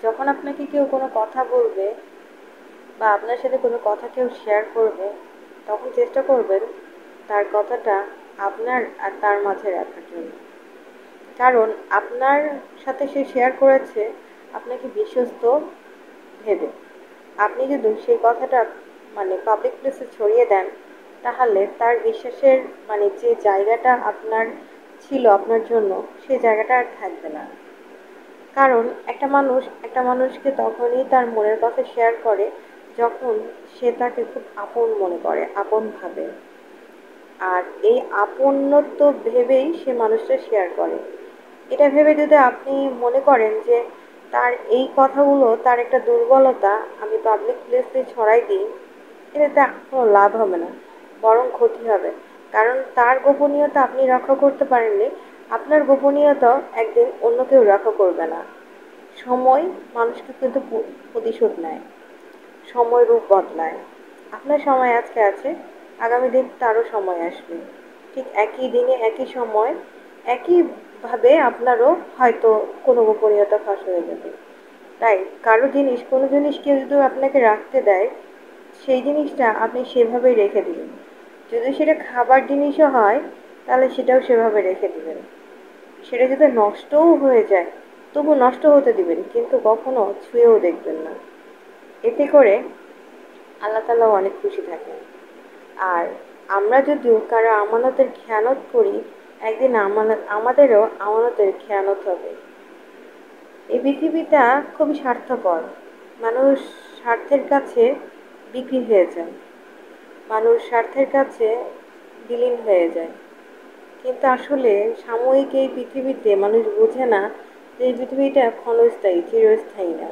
যখন আপনাকে কেউ কোনো কথা বলবে বা আপনার সাথে কোনো কথা কেউ শেয়ার করবে, তখন চেষ্টা করবেন তার কথাটা আপনার আর তার মাঝে রাখার জন্য। কারণ আপনার সাথে সে শেয়ার করেছে আপনাকে বিশ্বস্ত ভেবে। আপনি যদি সেই কথাটা পাবলিক প্লেসে ছড়িয়ে দেন, তাহলে তার বিশ্বাসের যে জায়গাটা আপনার ছিল আপনার জন্য, সেই জায়গাটা আর থাকবে না। কারণ একটা মানুষকে তখনই তার মনের কথা শেয়ার করে যখন সে তাকে খুব আপন মনে করে, আপন ভাবে। আর এই আপনত্ব ভেবেই সে মানুষটা শেয়ার করে। এটা ভেবে যদি আপনি মনে করেন যে তার এই কথাগুলো তার একটা দুর্বলতা, আমি পাবলিক প্লেসে ছড়াই দিই, এটাতে কোনো লাভ হবে না, বরং ক্ষতি হবে। কারণ তার গোপনীয়তা আপনি রক্ষা করতে পারেননি, আপনার গোপনীয়তাও একদিন অন্য কেউ রক্ষা করবে না। সময় মানুষকে কিন্তু প্রতিশোধ নেয়, সময় রূপ বদলায়। আপনার সময় আজকে আছে, আগামী দিন তারও সময় আসবে। ঠিক একই দিনে একই সময় একইভাবে আপনারও হয়তো কোনো গোপনীয়তা ফাঁস হয়ে যাবে। তাই কোনো জিনিস কেউ যদি আপনাকে রাখতে দেয়, সেই জিনিসটা আপনি সেভাবেই রেখে দিবেন। যদি সেটা খাবার জিনিসও হয়, তাহলে সেটাও সেভাবে রেখে দিবেন। সেটা যদি নষ্টও হয়ে যায়, তবু নষ্ট হতে দিবেন, কিন্তু কখনো ছুঁয়েও দেখবেন না। এতে করে আল্লাহ তাআলাও অনেক খুশি থাকেন। আর আমরা যদিও কারো আমানতের খেয়ানত করি, একদিন আমাদেরও আমানতের খেয়ানত হবে। এই পৃথিবীটা খুবই স্বার্থপর। মানুষ স্বার্থের কাছে বিক্রি হয়ে যায়, মানুষ স্বার্থের কাছে বিলীন হয়ে যায়। কিন্তু আসলে সাময়িক এই পৃথিবীতে মানুষ বোঝে না যে এই পৃথিবীটা ক্ষণস্থায়ী, চিরস্থায়ী না।